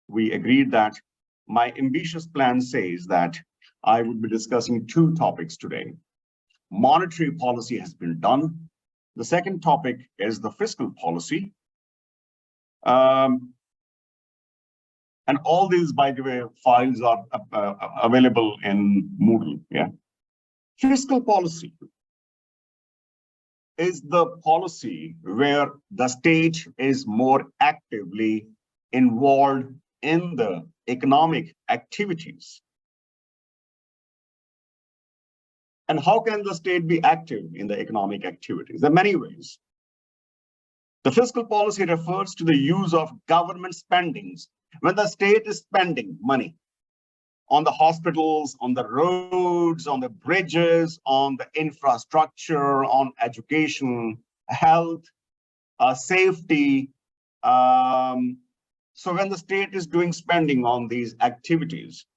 we agreed that my ambitious plan says that I would be discussing two topics today. Monetary policy has been done. The second topic is the fiscal policy. And all these, by the way, files are available in Moodle. Yeah. Fiscal policy is the policy where the state is more actively involved in the economic activities. And how can the state be active in the economic activities? There are many ways. The fiscal policy refers to the use of government spendings when the state is spending money on the hospitals, on the roads, on the bridges, on the infrastructure, on education, health, safety. So when the state is doing spending on these activities,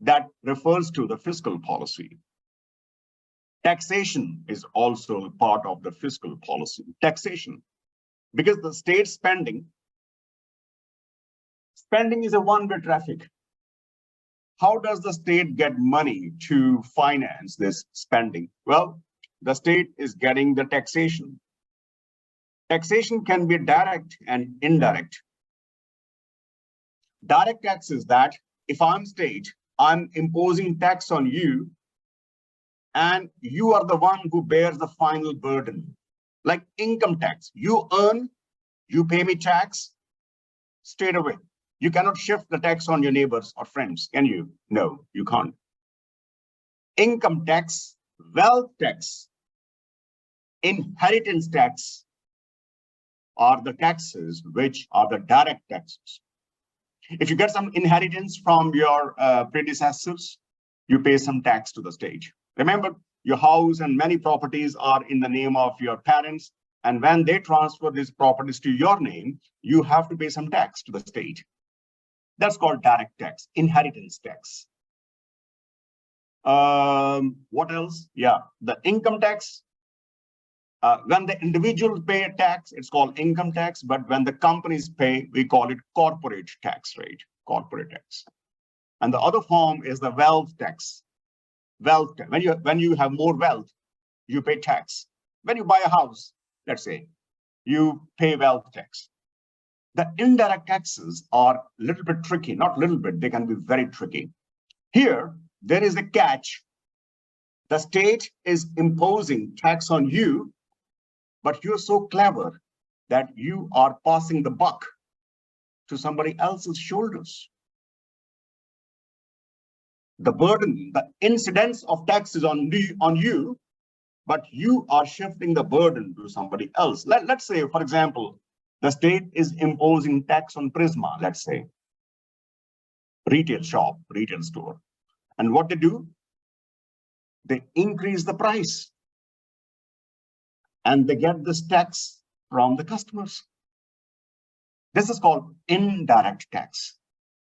that refers to the fiscal policy. Taxation is also part of the fiscal policy. Taxation, because the state spending is a one-way traffic. How does the state get money to finance this spending? Well, the state is getting the taxation. Taxation can be direct and indirect. Direct tax is that if I'm state, I'm imposing tax on you, and you are the one who bears the final burden. Like income tax, you earn, you pay me tax straight away. You cannot shift the tax on your neighbors or friends, can you? No, you can't. Income tax, wealth tax, inheritance tax are the taxes which are the direct taxes. If you get some inheritance from your predecessors, you pay some tax to the state. Remember, your house and many properties are in the name of your parents. And when they transfer these properties to your name, you have to pay some tax to the state. That's called direct tax, inheritance tax. What else? Yeah, the income tax. When the individuals pay a tax, it's called income tax. But when the companies pay, we call it corporate tax rate, corporate tax. And the other form is the wealth tax. Wealth, when you have more wealth, you pay tax. When you buy a house, let's say, you pay wealth tax. The indirect taxes are a little bit tricky, not little bit, they can be very tricky. Here, there is a catch. The state is imposing tax on you, but you're so clever that you are passing the buck to somebody else's shoulders. The burden, the incidence of taxes on you, but you are shifting the burden to somebody else. Let's say, for example, the state is imposing tax on Prisma, let's say, retail shop, retail store. And what they do? They increase the price. And they get this tax from the customers. This is called indirect tax.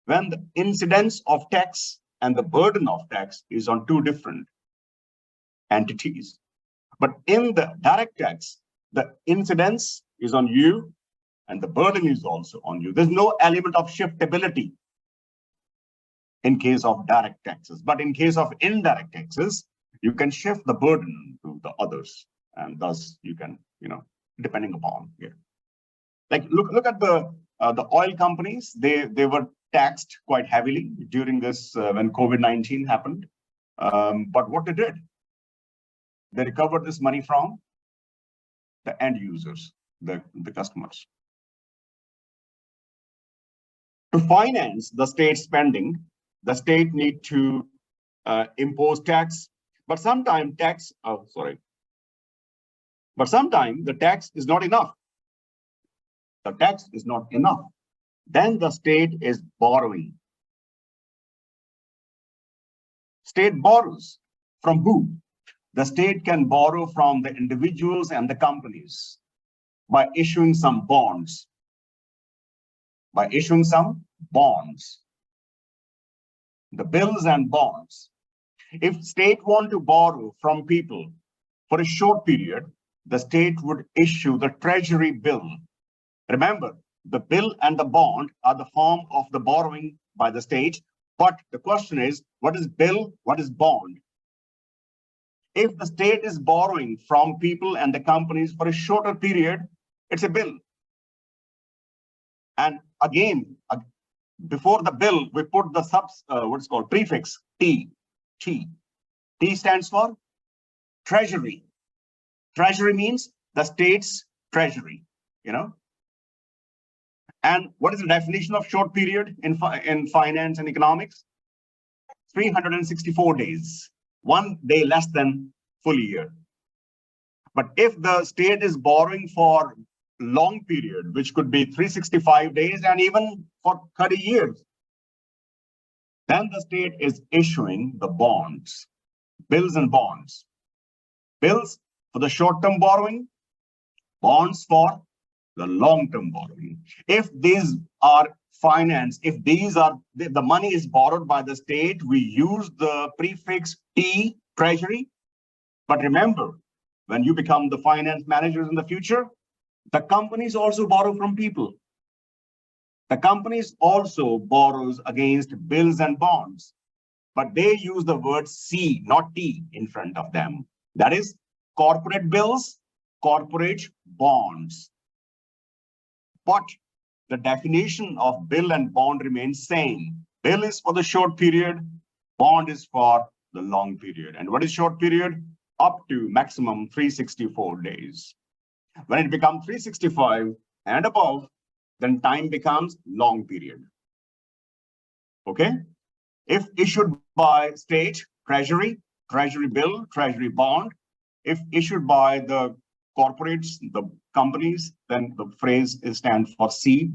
When the incidence of tax and the burden of tax is on two different entities. But in the direct tax, the incidence is on you and the burden is also on you. There's no element of shiftability in case of direct taxes. But in case of indirect taxes, you can shift the burden to the others. And thus you can, depending upon. Yeah. Like look at the oil companies. They were taxed quite heavily during this when COVID-19 happened. But what they did, they recovered this money from the end users, the customers. To finance the state spending, the state need to impose tax, but sometimes but sometimes the tax is not enough. The tax is not enough. Then the state is borrowing. State borrows from who? The state can borrow from the individuals and the companies by issuing some bonds. By issuing some bonds. The bills and bonds. If state want to borrow from people for a short period, the state would issue the treasury bill. Remember, the bill and the bond are the form of the borrowing by the state. But the question is, what is bill? What is bond? If the state is borrowing from people and the companies for a shorter period, it's a bill. And again, before the bill, we put the what's called prefix T. T. T stands for treasury. Treasury means the state's treasury, And what is the definition of short period in finance and economics? 364 days, 1 day less than full year. But if the state is borrowing for long period, which could be 365 days and even for 30 years, then the state is issuing the bonds, bills and bonds. Bills for the short-term borrowing, bonds for the long-term borrowing. If these are finance, if these are the money is borrowed by the state, we use the prefix T, treasury. But remember, when you become the finance managers in the future, the companies also borrow from people. The companies also borrows against bills and bonds, but they use the word C, not T, in front of them. That is corporate bills, corporate bonds. But the definition of bill and bond remains same. Bill is for the short period, bond is for the long period. And what is short period? Up to maximum 364 days. When it becomes 365 and above, then time becomes long period. Okay? If issued by state, treasury, treasury bill, treasury bond. If issued by the corporates, the companies, then the phrase stands for C,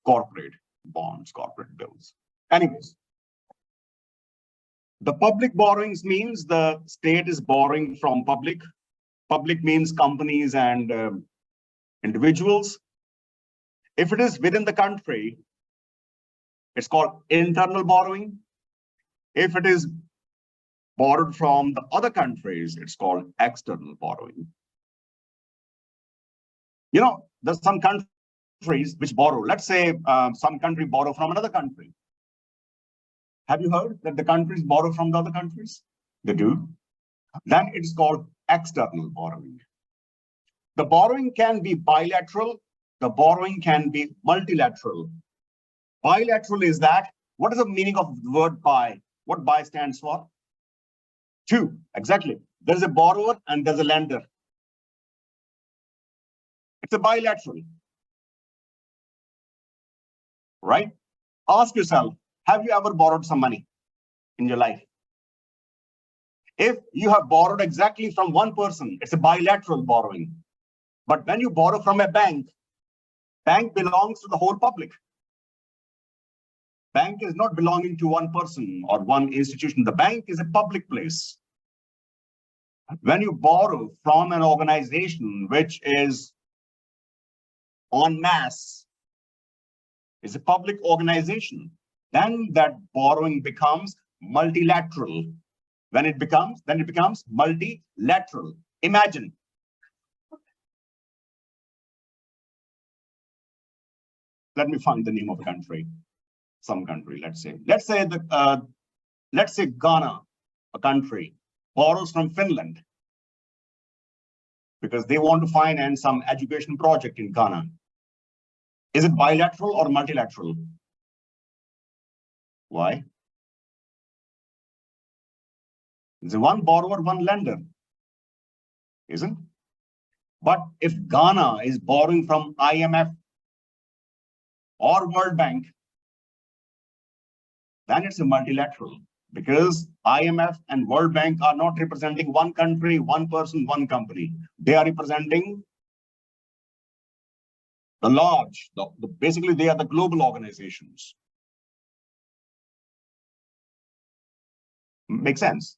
corporate bonds, corporate bills. Anyways, the public borrowings means the state is borrowing from public. Public means companies and individuals. If it is within the country, it's called internal borrowing. If it is borrowed from the other countries, it's called external borrowing. There's some countries which borrow. Let's say some country borrow from another country. Have you heard that the countries borrow from the other countries? They do. Then it's called external borrowing. The borrowing can be bilateral. The borrowing can be multilateral. Bilateral is that, what is the meaning of the word bi? What bi stands for? Two, exactly. There's a borrower and there's a lender. It's a bilateral. Right? Ask yourself, have you ever borrowed some money in your life? If you have borrowed exactly from one person, it's a bilateral borrowing. But when you borrow from a bank belongs to the whole public. Bank is not belonging to one person or one institution. The bank is a public place. When you borrow from an organization which is en masse, is a public organization, then that borrowing becomes multilateral. Then it becomes multilateral. Imagine. Let me find the name of the country. Some country, let's say Ghana, a country, borrows from Finland because they want to finance some education project in Ghana. Is it bilateral or multilateral? Why? It's one borrower, one lender, isn't? But if Ghana is borrowing from IMF or World Bank, then it's a multilateral, because IMF and World Bank are not representing one country, one person, one company. They are representing the large, basically they are the global organizations. Make sense?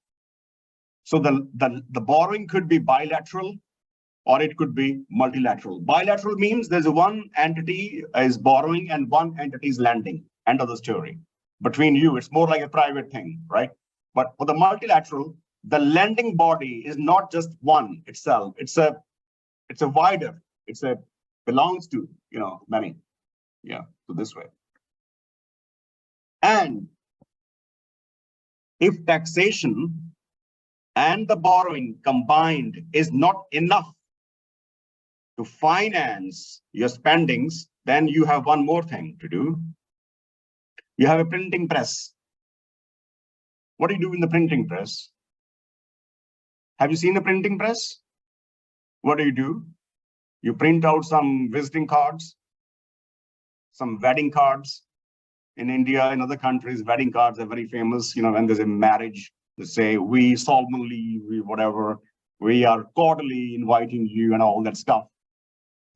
So the borrowing could be bilateral or it could be multilateral. Bilateral means there's one entity is borrowing and one entity is lending. End of the story. Between you, it's more like a private thing, right? But for the multilateral, the lending body is not just one itself. It's a wider. Belongs to many. Yeah, so this way. And if taxation and the borrowing combined is not enough to finance your spendings, then you have one more thing to do. You have a printing press. What do you do in the printing press? Have you seen a printing press? What do? You print out some visiting cards, some wedding cards. In India, in other countries, wedding cards are very famous. You know, when there's a marriage, they say, we solemnly, we whatever, we are cordially inviting you and all that stuff.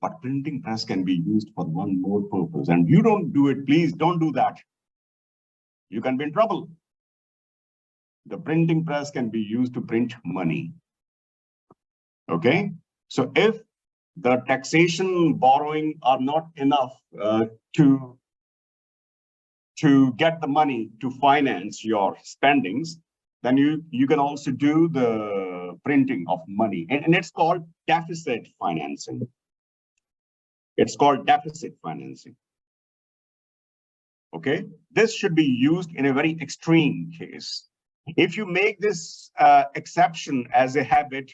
But printing press can be used for one more purpose. And you don't do it, please don't do that. You can be in trouble. The printing press can be used to print money. Okay? So if the taxation, borrowing are not enough to get the money to finance your spendings, then you can also do the printing of money. And it's called deficit financing. It's called deficit financing. Okay, this should be used in a very extreme case. If you make this exception as a habit,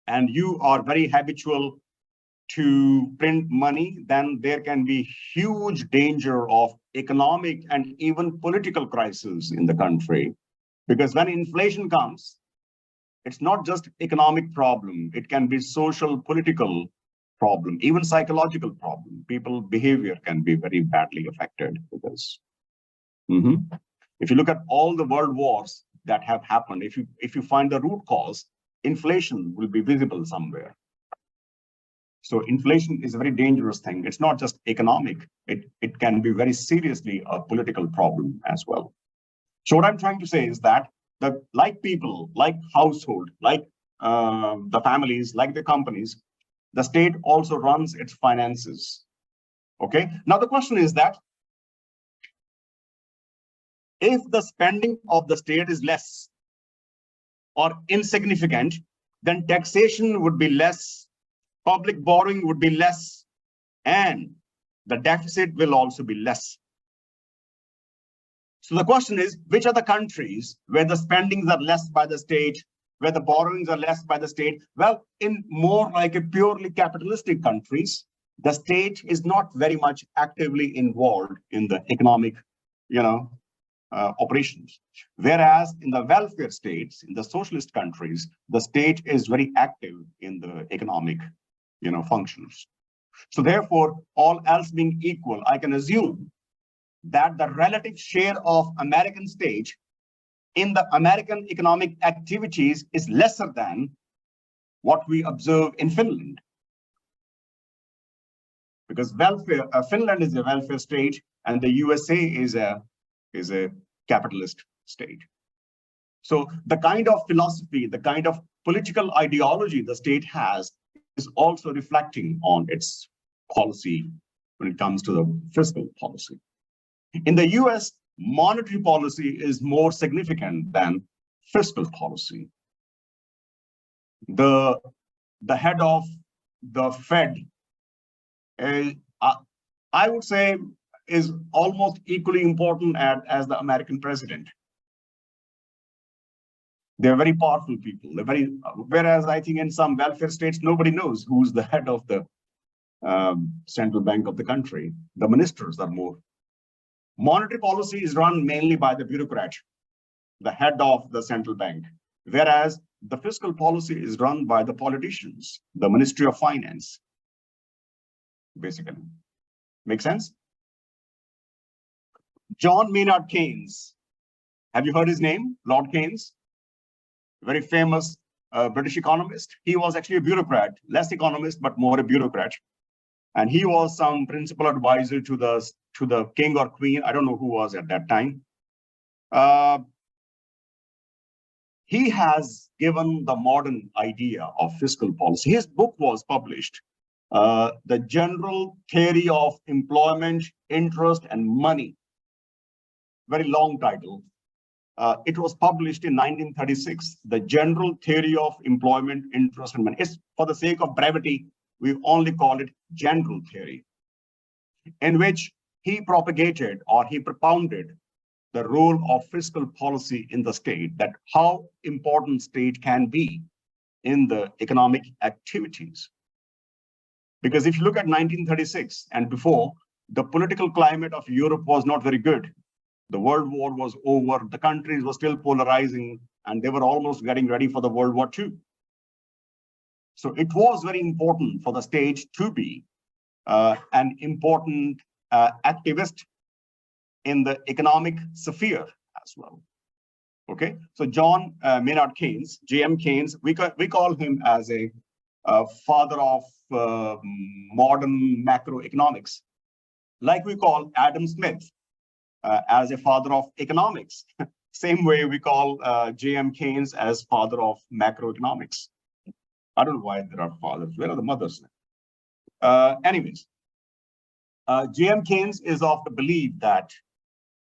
and you are very habitual to print money, then there can be huge danger of economic and even political crisis in the country. Because when inflation comes, it's not just economic problem, it can be social, political problem, even psychological problem. People behavior can be very badly affected with this. If you look at all the world wars that have happened, if you find the root cause, inflation will be visible somewhere. So inflation is a very dangerous thing. It's not just economic, it can be very seriously a political problem as well. So what I'm trying to say is that like people, like household, like the families, like the companies, the state also runs its finances. Okay. Now the question is that if the spending of the state is less or insignificant, then taxation would be less, public borrowing would be less, and the deficit will also be less. So the question is, which are the countries where the spendings are less by the state, where the borrowings are less by the state? Well, in more like a purely capitalistic countries, the state is not very much actively involved in the economic, operations. Whereas in the welfare states, in the socialist countries, the state is very active in the economic, functions. So therefore, all else being equal, I can assume that the relative share of American state in the American economic activities is lesser than what we observe in Finland. Because Finland is a welfare state and the USA is a capitalist state. So the kind of philosophy, the kind of political ideology the state has is also reflecting on its policy when it comes to the fiscal policy. In the US, monetary policy is more significant than fiscal policy. The head of the Fed, I would say, is almost equally important as the American president. They're very powerful people. Whereas I think in some welfare states, nobody knows who's the head of the central bank of the country. The ministers are more. Monetary policy is run mainly by the bureaucrat, the head of the central bank, whereas the fiscal policy is run by the politicians, the Ministry of Finance, basically. Make sense? John Maynard Keynes. Have you heard his name? Lord Keynes, very famous British economist. He was actually a bureaucrat, less economist, but more a bureaucrat. And he was some principal advisor to the king or queen. I don't know who was at that time. He has given the modern idea of fiscal policy. His book was published, The General Theory of Employment, Interest, and Money. Very long title. It was published in 1936, The General Theory of Employment, Interest, and Money. It's, for the sake of brevity, we only call it general theory. in which he propagated or he propounded the role of fiscal policy in the state, that how important state can be in the economic activities. Because if you look at 1936 and before, the political climate of Europe was not very good. The World War was over, the countries were still polarizing, and they were almost getting ready for the World War II. So it was very important for the state to be an important activist in the economic sphere as well. Okay, so John Maynard Keynes, J.M. Keynes, we call him as a father of modern macroeconomics, like we call Adam Smith as a father of economics. Same way we call J.M. Keynes as father of macroeconomics. I don't know why there are fathers. Where are the mothers? Anyways, J.M. Keynes is of the belief that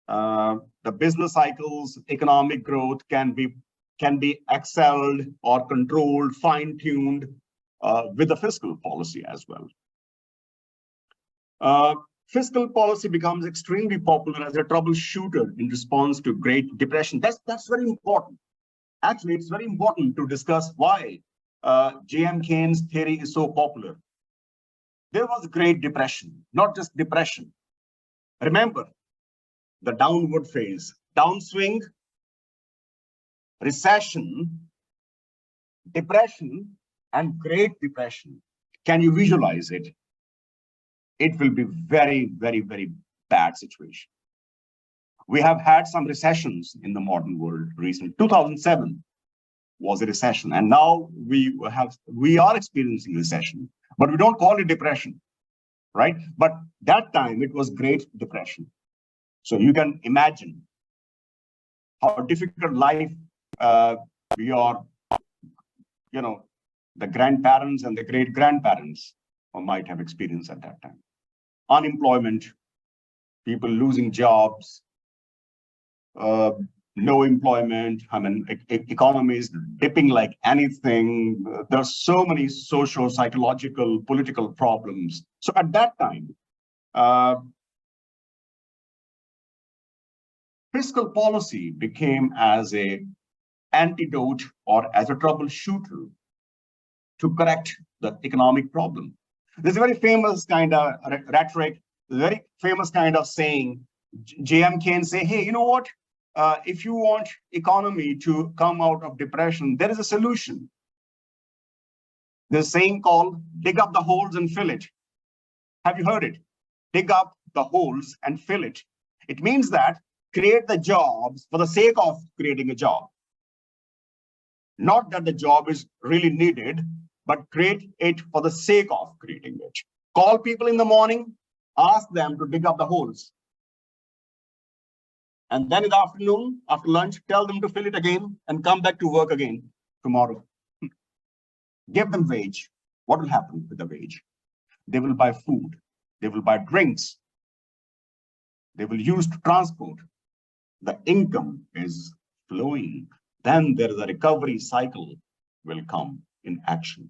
the business cycles, economic growth can be excelled or controlled, fine-tuned with the fiscal policy as well. Fiscal policy becomes extremely popular as a troubleshooter in response to Great Depression. That's very important. Actually, it's very important to discuss why J.M. Keynes' theory is so popular. There was a Great Depression, not just depression. Remember the downward phase, downswing, recession, depression, and Great Depression. Can you visualize it? It will be very, very, very bad situation. We have had some recessions in the modern world recently. 2007 was a recession, and now we are experiencing recession, but we don't call it depression, right? But that time it was Great Depression. So you can imagine how difficult life your, the grandparents and the great-grandparents might have experienced at that time. Unemployment, people losing jobs, no employment. I mean, economy is dipping like anything. There are so many social, psychological, political problems. So at that time, fiscal policy became as a antidote or as a troubleshooter to correct the economic problem. There's a very famous kind of rhetoric, very famous kind of saying. J.M. Keynes say, hey, you know what? If you want economy to come out of depression, there is a solution. There's a saying called dig up the holes and fill it. Have you heard it? Dig up the holes and fill it. It means that create the jobs for the sake of creating a job. Not that the job is really needed, but create it for the sake of creating it. Call people in the morning, ask them to dig up the holes. And then in the afternoon, after lunch, tell them to fill it again and come back to work again tomorrow. Give them wage. What will happen with the wage? They will buy food. They will buy drinks. They will use to transport. The income is flowing. Then there is a recovery cycle will come in action,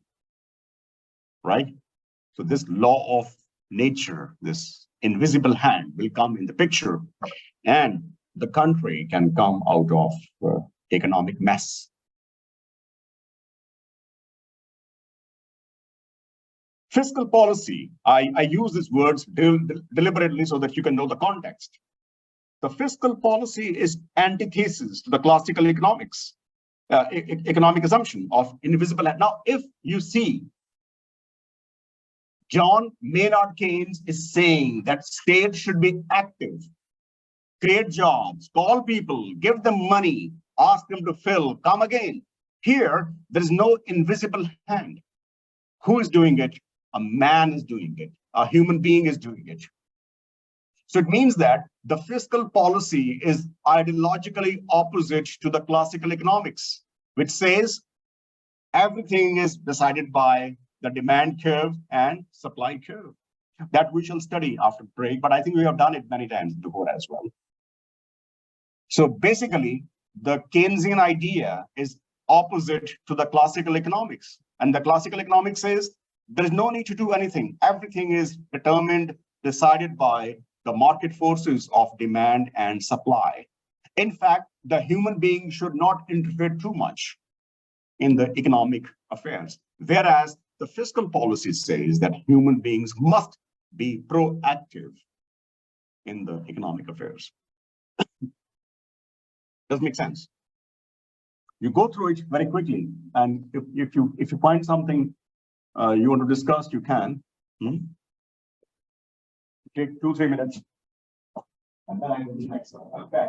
right? So this law of nature, this invisible hand will come in the picture, and the country can come out of economic mess. Fiscal policy, I use these words deliberately so that you can know the context. The fiscal policy is antithesis to the classical economics, economic assumption of invisible hand. Now, if you see, John Maynard Keynes is saying that state should be active, create jobs, call people, give them money, ask them to fill, come again. Here, there is no invisible hand. Who is doing it? A man is doing it. A human being is doing it. So it means that the fiscal policy is ideologically opposite to the classical economics, which says everything is decided by the demand curve and supply curve. That we shall study after break, but I think we have done it many times before as well. So basically, the Keynesian idea is opposite to the classical economics. And the classical economics says there is no need to do anything. Everything is determined decided by the market forces of demand and supply. In fact, the human being should not interfere too much in the economic affairs, whereas the fiscal policy says that human beings must be proactive in the economic affairs. Does make sense? You go through it very quickly, and if you find something you want to discuss, you can. Take 2-3 minutes, and then I will do next one. Okay.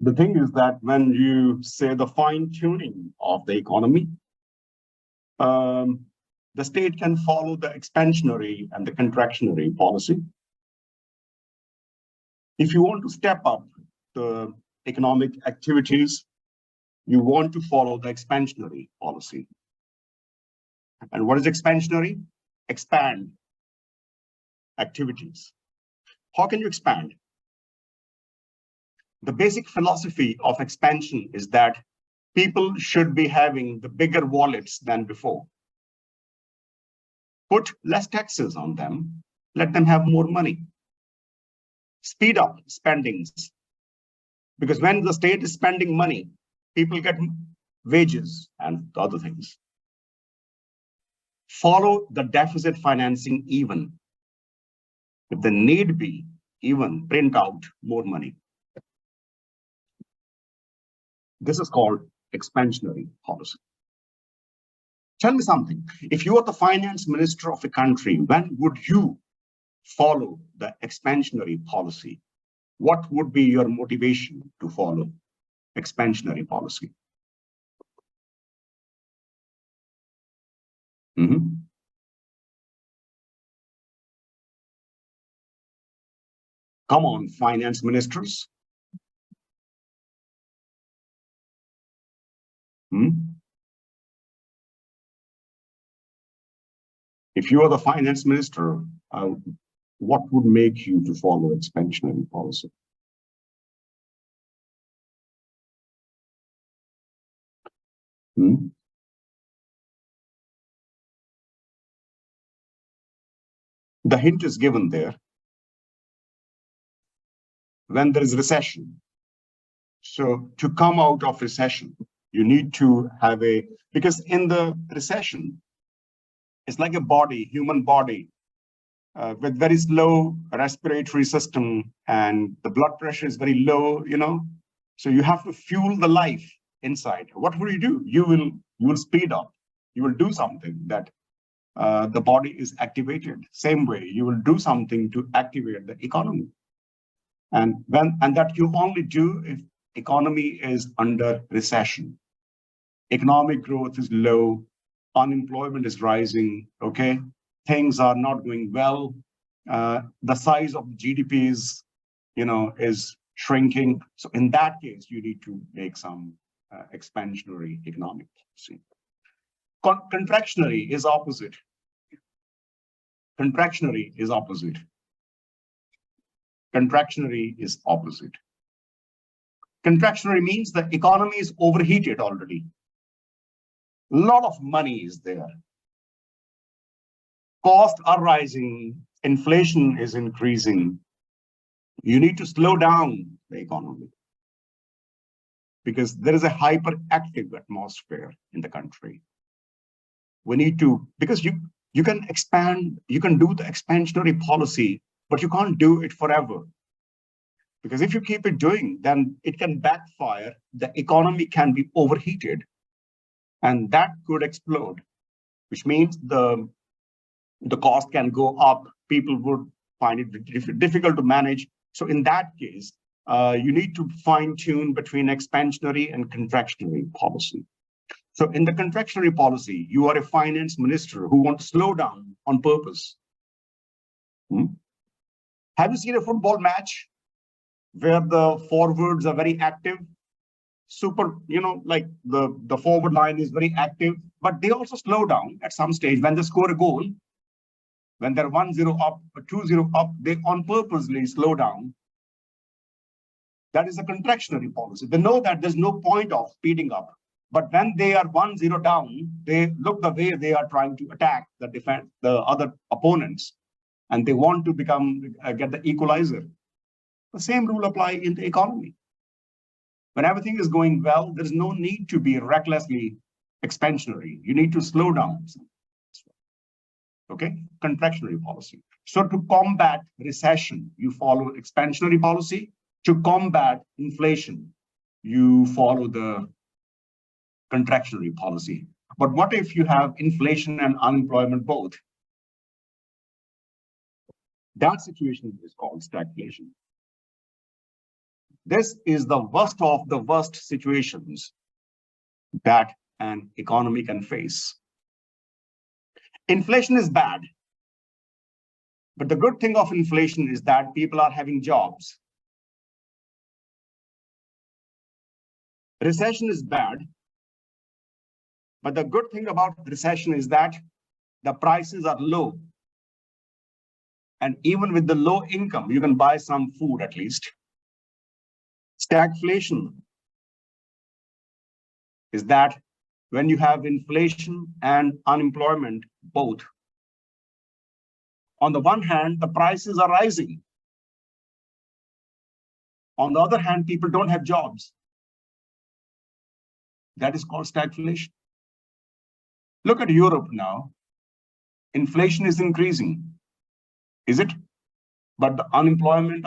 The thing is that when you say the fine tuning of the economy, the state can follow the expansionary and the contractionary policy. If you want to step up the economic activities, you want to follow the expansionary policy. And what is expansionary? Expand activities. How can you expand? The basic philosophy of expansion is that people should be having the bigger wallets than before. Put less taxes on them, let them have more money. speed up spendings, because when the state is spending money, people get wages and other things. Follow the deficit financing even. If the need be, even print out more money. This is called expansionary policy. Tell me something. If you are the finance minister of a country, when would you follow the expansionary policy? What would be your motivation to follow expansionary policy? Come on, finance ministers. If you are the finance minister, what would make you to follow expansionary policy? The hint is given there. When there is recession, so to come out of recession, you need to have because in the recession, it's like a body, human body, with very slow respiratory system, and the blood pressure is very low, so you have to fuel the life inside. What will you do? You will speed up. You will do something that the body is activated. Same way, you will do something to activate the economy. And that you only do if economy is under recession. Economic growth is low, unemployment is rising, okay? Things are not going well. The size of GDP is shrinking. So in that case, you need to make some expansionary economic policy. Contractionary is opposite. Contractionary is opposite. Contractionary is opposite. Contractionary means the economy is overheated already. A lot of money is there. Costs are rising. Inflation is increasing. You need to slow down the economy because there is a hyperactive atmosphere in the country. We need to, because you can expand, you can do the expansionary policy, but you can't do it forever. Because if you keep it doing, then it can backfire. The economy can be overheated and that could explode, which means the cost can go up. People would find it difficult to manage. So in that case, you need to fine tune between expansionary and contractionary policy. So in the contractionary policy, you are a finance minister who wants to slow down on purpose. Have you seen a football match where the forwards are very active? Like the forward line is very active, but they also slow down at some stage when they score a goal. When they're 1-0 up or 2-0 up, they on purposely slow down. That is a contractionary policy. They know that there's no point of speeding up. But when they are 1-0 down, they look the way they are trying to attack the other opponents, and they want to get the equalizer. The same rule apply in the economy. When everything is going well, there's no need to be recklessly expansionary. You need to slow down. Okay, contractionary policy. So to combat recession, you follow expansionary policy. To combat inflation, you follow the contractionary policy. But what if you have inflation and unemployment both? That situation is called stagflation. This is the worst of the worst situations that an economy can face. Inflation is bad, but the good thing of inflation is that people are having jobs. Recession is bad, but the good thing about recession is that the prices are low. And even with the low income, you can buy some food at least. Stagflation is that when you have inflation and unemployment both, on the one hand, the prices are rising. On the other hand, people don't have jobs. That is called stagflation. Look at Europe now. Inflation is increasing. Is it? But the unemployment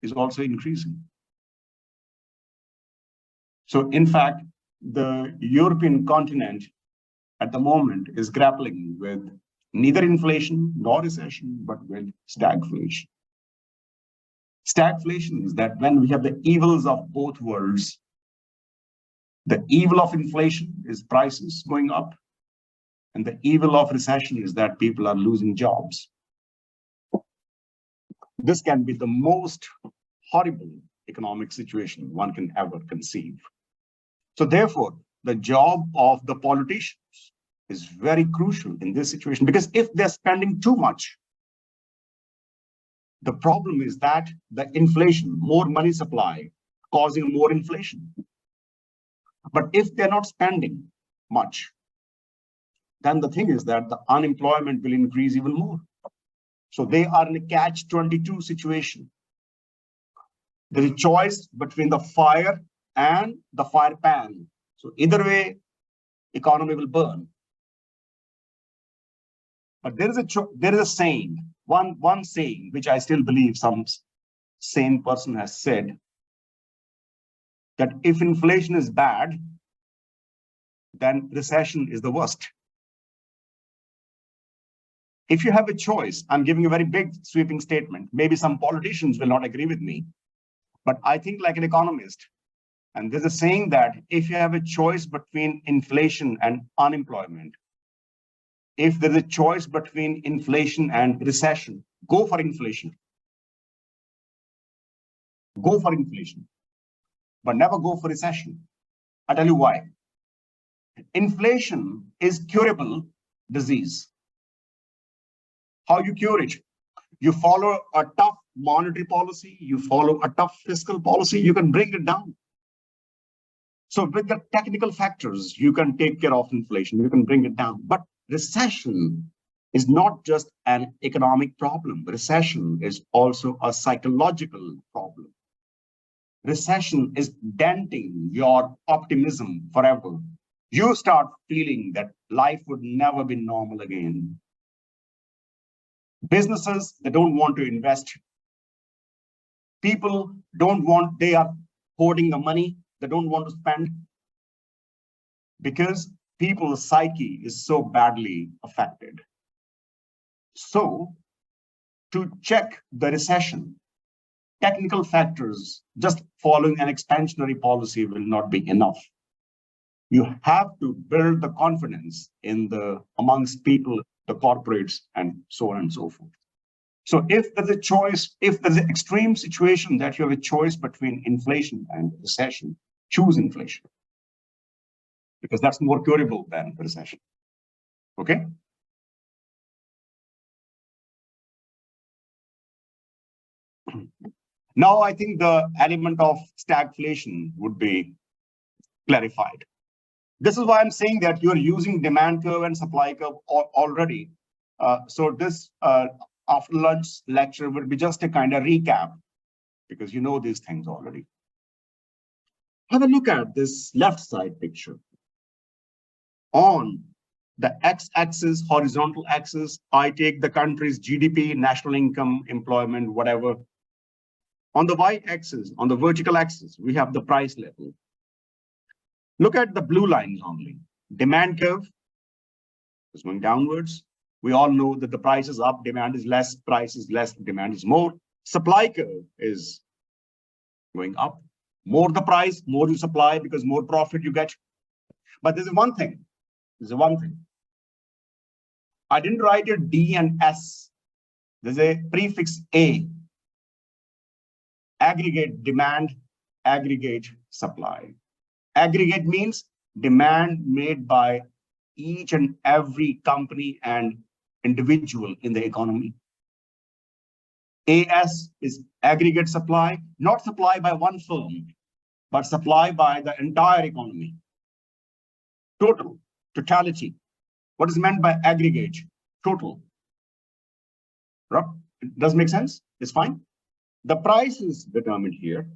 is also increasing. So in fact, the European continent at the moment is grappling with neither inflation nor recession, but with stagflation. Stagflation is that when we have the evils of both worlds, the evil of inflation is prices going up, and the evil of recession is that people are losing jobs. This can be the most horrible economic situation one can ever conceive. So therefore, the job of the politicians is very crucial in this situation, because if they're spending too much, the problem is that the inflation, more money supply, causing more inflation. But if they're not spending much, then the thing is that the unemployment will increase even more. So they are in a catch-22 situation. There's a choice between the fire and the fire pan. So either way, economy will burn. But there is a saying, one saying, which I still believe some sane person has said, that if inflation is bad, then recession is the worst. If you have a choice, I'm giving a very big sweeping statement. Maybe some politicians will not agree with me, but I think like an economist. And there's a saying that if you have a choice between inflation and unemployment, if there's a choice between inflation and recession, go for inflation. Go for inflation, but never go for recession. I'll tell you why. Inflation is curable disease. How you cure it? You follow a tough monetary policy, you follow a tough fiscal policy, you can bring it down. So with the technical factors, you can take care of inflation, you can bring it down. But recession is not just an economic problem. Recession is also a psychological problem. Recession is denting your optimism forever. You start feeling that life would never be normal again. Businesses, they don't want to invest. People they are hoarding the money, they don't want to spend, because people's psyche is so badly affected. So to check the recession, technical factors, just following an expansionary policy will not be enough. You have to build the confidence amongst people, the corporates, and so on and so forth. So if there's a choice, if there's an extreme situation that you have a choice between inflation and recession, choose inflation, because that's more curable than recession. Okay? Now, I think the element of stagflation would be clarified. This is why I'm saying that you're using demand curve and supply curve already. So this after lunch lecture will be just a kind of recap, because you know these things already. Have a look at this left side picture. On the x-axis, horizontal axis, I take the country's GDP, national income, employment, whatever. On the y-axis, on the vertical axis, we have the price level. Look at the blue lines only. Demand curve is going downwards. We all know that the price is up, demand is less, price is less, demand is more. Supply curve is going up. More the price, more you supply, because more profit you get. But there's one thing. I didn't write a D and S. There's a prefix A. Aggregate demand, aggregate supply. Aggregate means demand made by each and every company and individual in the economy. AS is aggregate supply, not supply by one firm, but supply by the entire economy. Totality. What is meant by aggregate? Total. Does make sense? It's fine. The price is determined here.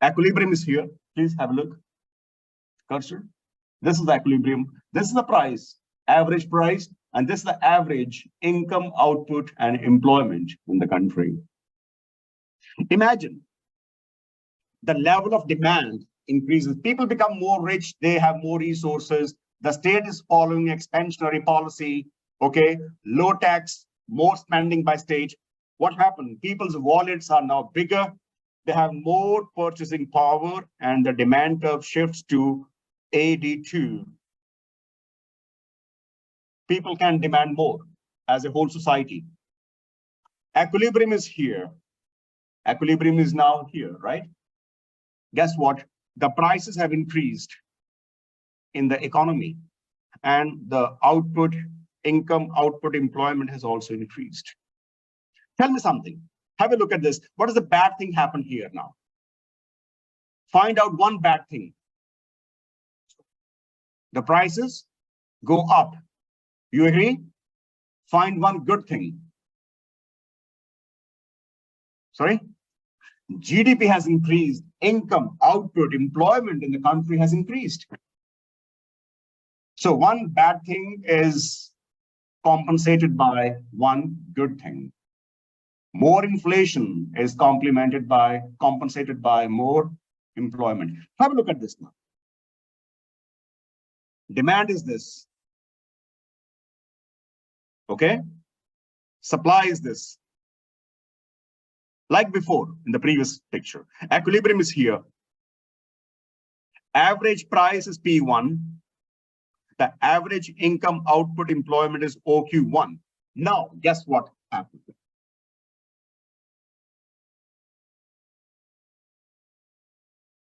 Equilibrium is here. Please have a look. Cursor. This is the equilibrium. This is the price, average price, and this is the average income, output, and employment in the country. Imagine the level of demand increases. People become more rich. They have more resources. The state is following expansionary policy. Okay, low tax, more spending by state. What happened? People's wallets are now bigger. They have more purchasing power, and the demand curve shifts to AD2. People can demand more as a whole society. Equilibrium is here. Equilibrium is now here, right? Guess what? The prices have increased in the economy, and the output, income, output, employment has also increased. Tell me something. Have a look at this. What is the bad thing happen here now? Find out one bad thing. The prices go up. You agree? Find one good thing. Sorry? GDP has increased. Income, output, employment in the country has increased. So one bad thing is compensated by one good thing. More inflation is compensated by more employment. Have a look at this now. Demand is this. Okay? Supply is this. Like before in the previous picture. Equilibrium is here. Average price is P1. The average income, output, employment is OQ1. Now, guess what happened?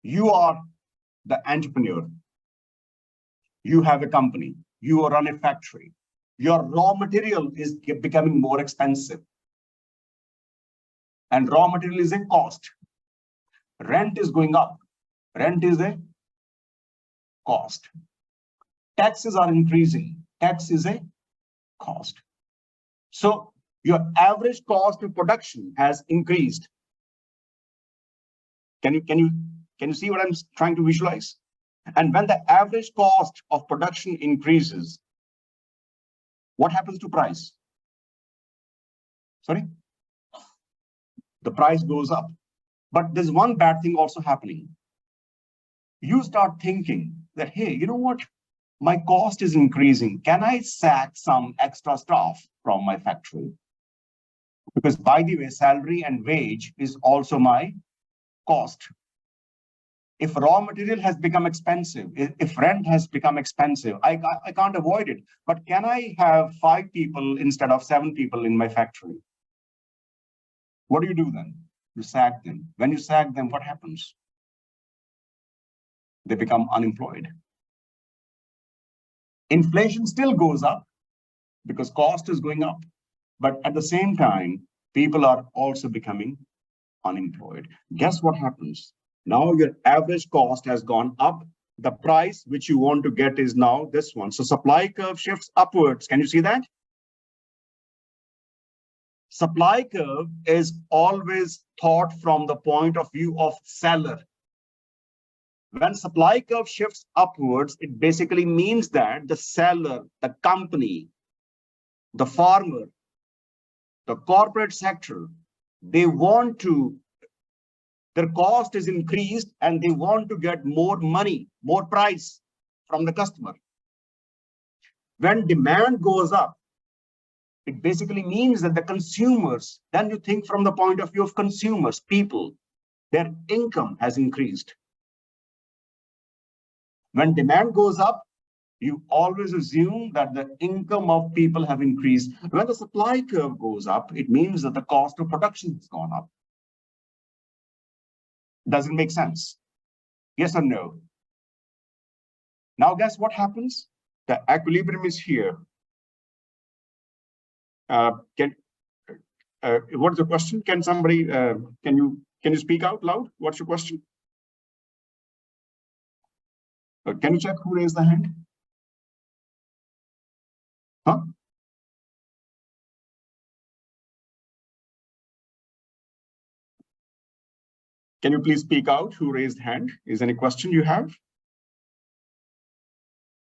You are the entrepreneur. You have a company. You run a factory. Your raw material is becoming more expensive. And raw material is a cost. Rent is going up. Rent is a cost. Taxes are increasing. Tax is a cost. So your average cost of production has increased. Can you see what I'm trying to visualize? And when the average cost of production increases, what happens to price? Sorry? The price goes up. But there's one bad thing also happening. You start thinking that, hey, you know what? My cost is increasing. Can I sack some extra staff from my factory? Because by the way, salary and wage is also my cost. If raw material has become expensive, if rent has become expensive, I can't avoid it. But can I have 5 people instead of 7 people in my factory? What do you do then? You sack them. When you sack them, what happens? They become unemployed. Inflation still goes up because cost is going up. But at the same time, people are also becoming unemployed. Guess what happens? Now your average cost has gone up. The price which you want to get is now this one. So supply curve shifts upwards. Can you see that? Supply curve is always thought from the point of view of seller. When supply curve shifts upwards, it basically means that the seller, the company, the farmer, the corporate sector, they want to, their cost is increased and they want to get more money, more price from the customer. When demand goes up, it basically means that the consumers, then you think from the point of view of consumers, people, their income has increased. When demand goes up, you always assume that the income of people have increased. When the supply curve goes up, it means that the cost of production has gone up. Does it make sense? Yes or no? Now guess what happens? The equilibrium is here. What is the question? Can somebody can you speak out loud? What's your question? Can you check who raised the hand? Huh? Can you please speak out? Who raised hand? Is any question you have?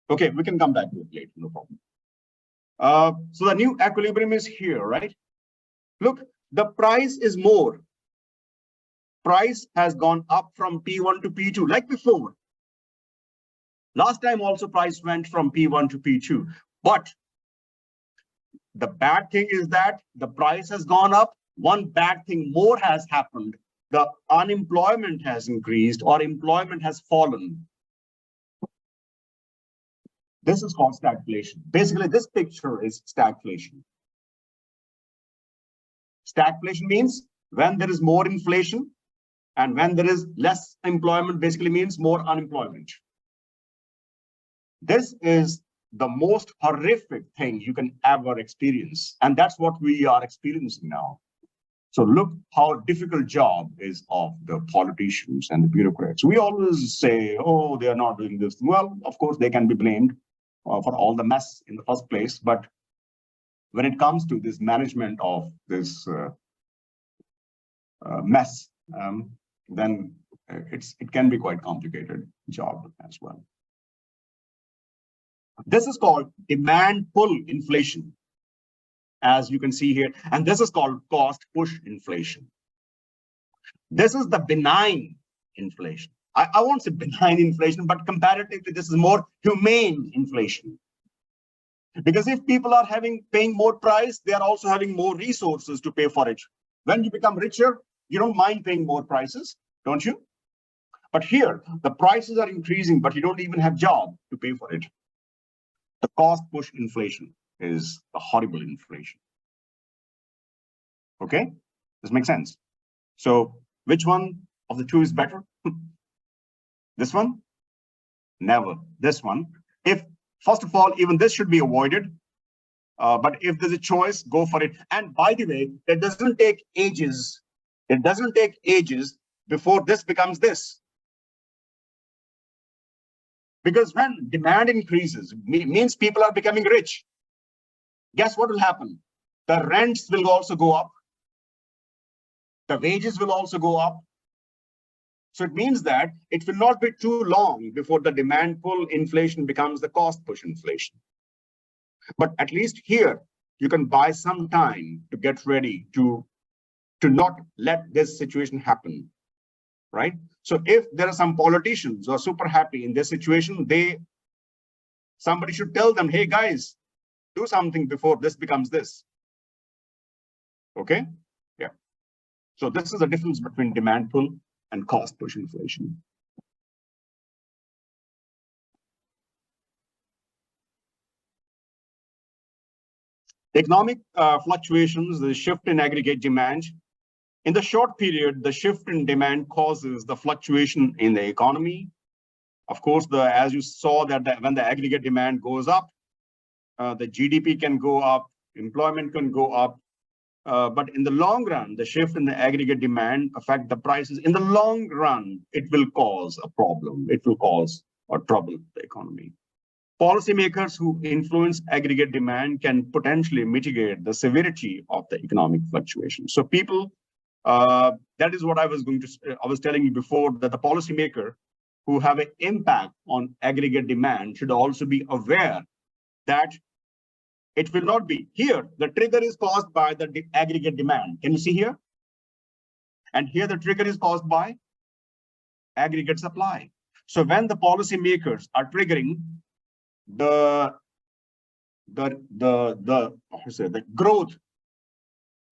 Okay, we can come back to it later, no problem. So the new equilibrium is here, right? Look, the price is more. Price has gone up from P1 to P2, like before. Last time also price went from P1 to P2. But the bad thing is that the price has gone up. One bad thing more has happened. The unemployment has increased or employment has fallen. This is called stagflation. Basically, this picture is stagflation. Stagflation means when there is more inflation and when there is less employment, basically means more unemployment. This is the most horrific thing you can ever experience. And that's what we are experiencing now. So look how difficult job is of the politicians and the bureaucrats. We always say, oh, they are not doing this. Well, of course, they can be blamed for all the mess in the first place. But when it comes to this management of this mess, then it can be quite complicated job as well. This is called demand pull inflation, as you can see here, and this is called cost push inflation. This is the benign inflation. I won't say benign inflation, but comparatively, this is more humane inflation. Because if people are paying more price, they are also having more resources to pay for it. When you become richer, you don't mind paying more prices, don't you? But here, the prices are increasing, but you don't even have job to pay for it. The cost push inflation is a horrible inflation. Okay, this makes sense. So which one of the two is better? This one? Never. This one. If, first of all, even this should be avoided. But if there's a choice, go for it. And by the way, it doesn't take ages. It doesn't take ages before this becomes this. Because when demand increases, means people are becoming rich. Guess what will happen? The rents will also go up. The wages will also go up. So it means that it will not be too long before the demand pull inflation becomes the cost push inflation. But at least here, you can buy some time to get ready to not let this situation happen, right? So if there are some politicians who are super happy in this situation, somebody should tell them, hey guys, do something before this becomes this. Okay, yeah. So this is the difference between demand pull and cost push inflation. Economic fluctuations, the shift in aggregate demand. In the short period, the shift in demand causes the fluctuation in the economy. Of course, as you saw that when the aggregate demand goes up, the GDP can go up, employment can go up. But in the long run, the shift in the aggregate demand affect the prices. In the long run, it will cause a problem. It will cause or trouble the economy. Policymakers who influence aggregate demand can potentially mitigate the severity of the economic fluctuation. So people, that is what I was telling you before, that the policymaker who have an impact on aggregate demand should also be aware that it will not be here. The trigger is caused by the aggregate demand. Can you see here? And here the trigger is caused by aggregate supply. So when the policymakers are triggering the growth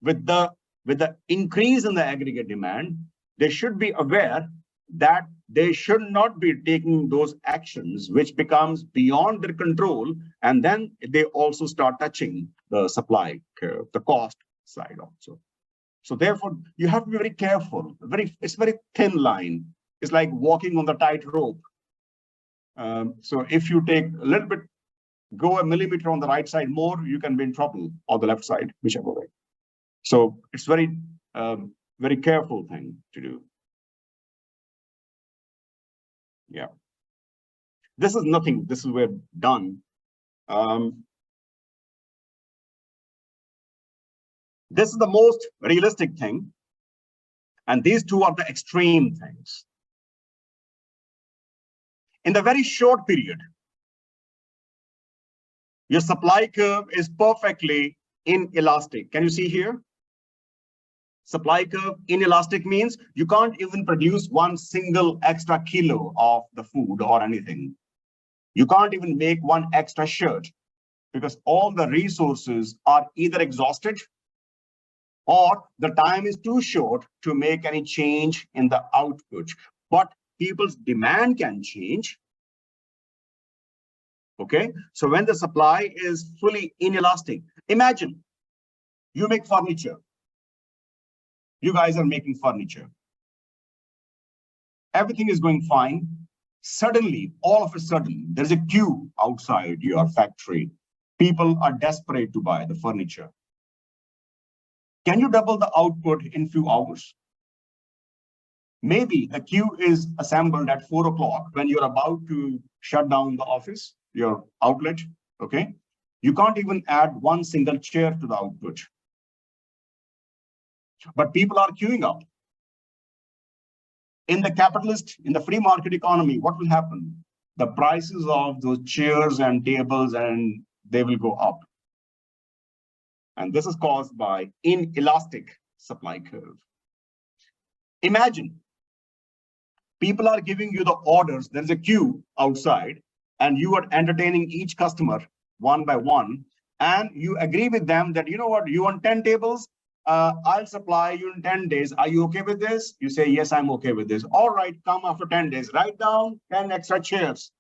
with the increase in the aggregate demand, they should be aware that they should not be taking those actions which becomes beyond their control, and then they also start touching the supply curve, the cost side also. So therefore, you have to be very careful. It's a very thin line. It's like walking on the tightrope. So if you take a little bit, go a millimeter on the right side more, you can be in trouble, or the left side, whichever way. So it's very careful thing to do. Yeah. This is nothing. This is we're done. This is the most realistic thing. And these two are the extreme things. In the very short period, your supply curve is perfectly inelastic. Can you see here? Supply curve inelastic means you can't even produce one single extra kilo of the food or anything. You can't even make one extra shirt because all the resources are either exhausted or the time is too short to make any change in the output. But people's demand can change. Okay, so when the supply is fully inelastic, imagine you make furniture. You guys are making furniture. Everything is going fine. Suddenly, all of a sudden, there's a queue outside your factory. People are desperate to buy the furniture. Can you double the output in few hours? Maybe the queue is assembled at 4 o'clock when you're about to shut down the office, your outlet, okay? You can't even add one single chair to the output. But people are queuing up. In the capitalist, in the free market economy, what will happen? The prices of those chairs and tables, and they will go up. And this is caused by inelastic supply curve. Imagine people are giving you the orders. There's a queue outside, and you are entertaining each customer one by one. And you agree with them that, you know what, you want 10 tables, I'll supply you in 10 days. Are you okay with this? You say, yes, I'm okay with this. All right, come after 10 days. Write down 10 extra chairs.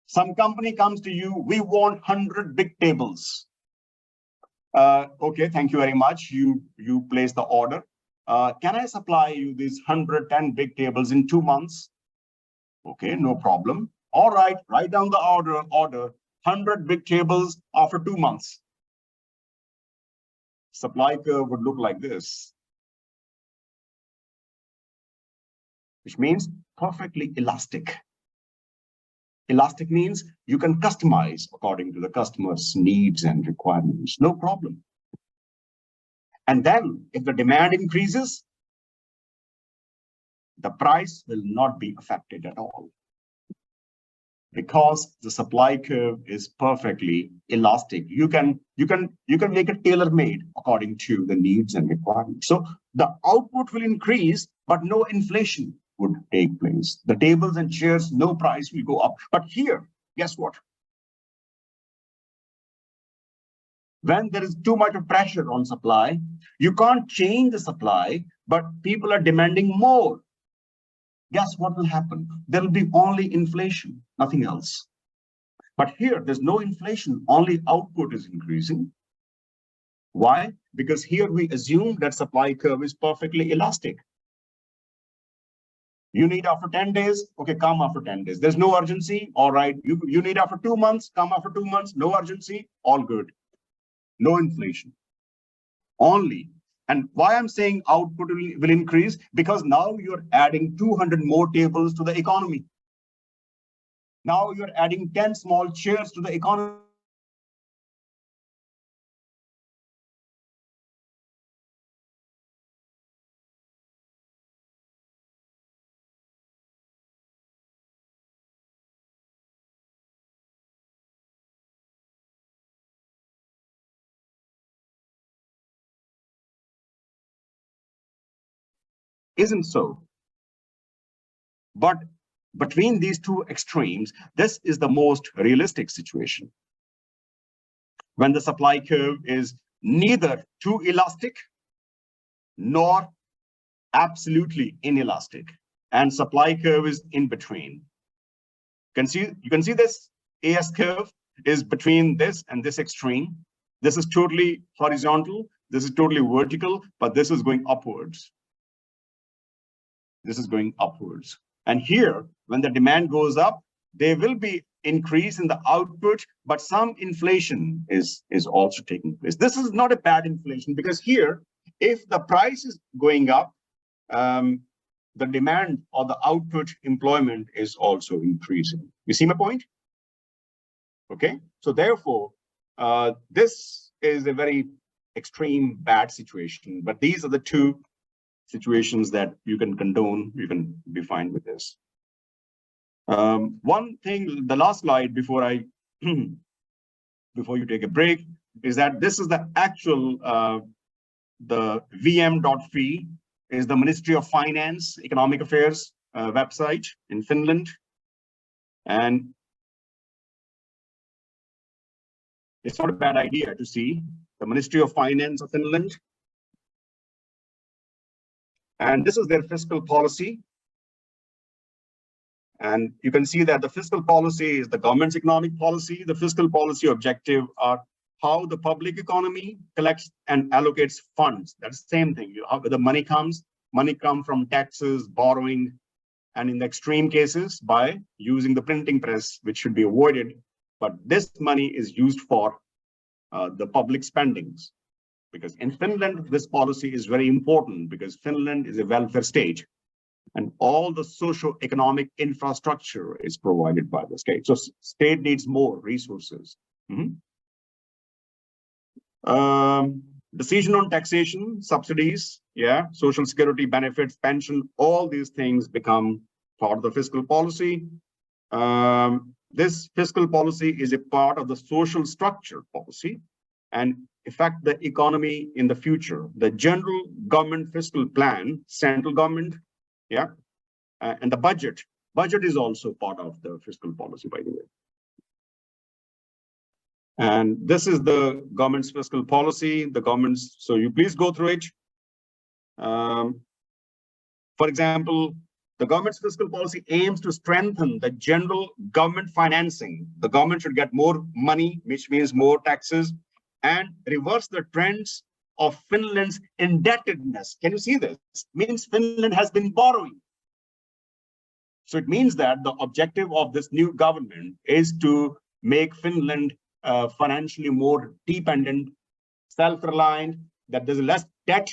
Some company comes to you, we want 100 big tables. Okay, thank you very much. You place the order. Can I supply you these 110 big tables in 2 months? Okay, no problem. All right, write down the order, 100 big tables after 2 months. Supply curve would look like this, which means perfectly elastic. Elastic means you can customize according to the customer's needs and requirements, no problem. And then if the demand increases, the price will not be affected at all, because the supply curve is perfectly elastic. You can make it tailor-made according to the needs and requirements. So the output will increase, but no inflation would take place. The tables and chairs, no price will go up. But here, guess what? When there is too much of pressure on supply, you can't change the supply, but people are demanding more. Guess what will happen? There will be only inflation, nothing else. But here, there's no inflation, only output is increasing. Why? Because here we assume that supply curve is perfectly elastic. You need after 10 days, okay, come after 10 days. There's no urgency, all right. You need after 2 months, come after 2 months, no urgency, all good. No inflation. Only. And why I'm saying output will increase, because now you're adding 200 more tables to the economy. Now you're adding 10 small chairs to the economy. Isn't so. But between these two extremes, this is the most realistic situation. When the supply curve is neither too elastic nor absolutely inelastic, and supply curve is in between. You can see this AS curve is between this and this extreme. This is totally horizontal, this is totally vertical, but this is going upwards. This is going upwards. And here, when the demand goes up, there will be increase in the output, but some inflation is also taking place. This is not a bad inflation, because here, if the price is going up, the demand or the output employment is also increasing. You see my point? Okay, so therefore, this is a very extreme bad situation, but these are the two situations that you can condone, you can be fine with this. One thing, the last slide before I before you take a break, is that this is the actual the vm.fi is the Ministry of Finance, Economic Affairs website in Finland. And it's not a bad idea to see the Ministry of Finance of Finland. And this is their fiscal policy. And you can see that the fiscal policy is the government's economic policy. The fiscal policy objective are how the public economy collects and allocates funds. That's the same thing. How the money comes from taxes, borrowing, and in the extreme cases, by using the printing press, which should be avoided. But this money is used for the public spendings. Because in Finland, this policy is very important because Finland is a welfare state. And all the socio-economic infrastructure is provided by the state. So state needs more resources. Decision on taxation, subsidies, social security benefits, pension, all these things become part of the fiscal policy. This fiscal policy is a part of the social structure policy and affect the economy in the future. The general government fiscal plan, central government, and the budget is also part of the fiscal policy, by the way. And this is the government's fiscal policy, so you please go through it. For example, the government's fiscal policy aims to strengthen the general government financing. The government should get more money, which means more taxes, and reverse the trends of Finland's indebtedness. Can you see this? It means Finland has been borrowing. So it means that the objective of this new government is to make Finland financially more dependent, self-reliant, that there's less debt,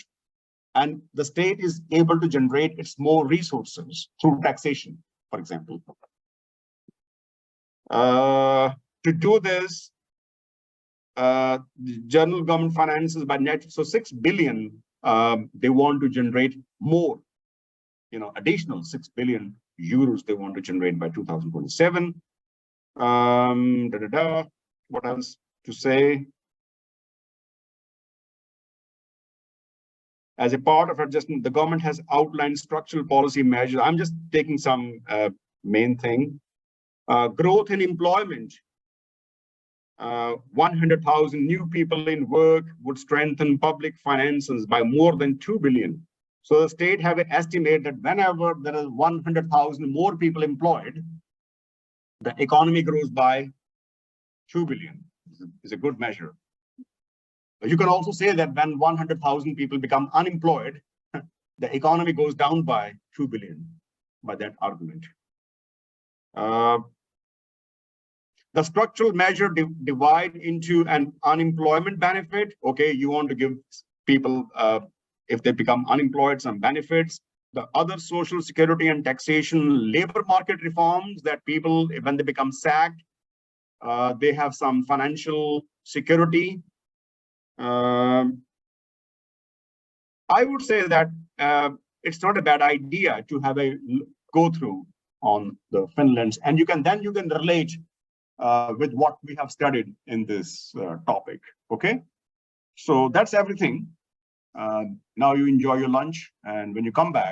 and the state is able to generate its more resources through taxation, for example. To do this, the general government finances by net, so 6 billion, they want to generate more, additional 6 billion euros they want to generate by 2027. What else to say? As a part of adjustment, the government has outlined structural policy measures. I'm just taking some main thing. Growth in employment. 100,000 new people in work would strengthen public finances by more than 2 billion. So the state have an estimate that whenever there is 100,000 more people employed, the economy grows by 2 billion. Is a good measure. You can also say that when 100,000 people become unemployed, the economy goes down by 2 billion by that argument. The structural measure divide into an unemployment benefit. Okay, you want to give people, if they become unemployed, some benefits. The other social security and taxation, labor market reforms, that people, when they become sacked, they have some financial security. I would say that it's not a bad idea to have a go through on the Finland's, and you can relate with what we have studied in this topic. Okay, so that's everything. Now you enjoy your lunch, and when you come back,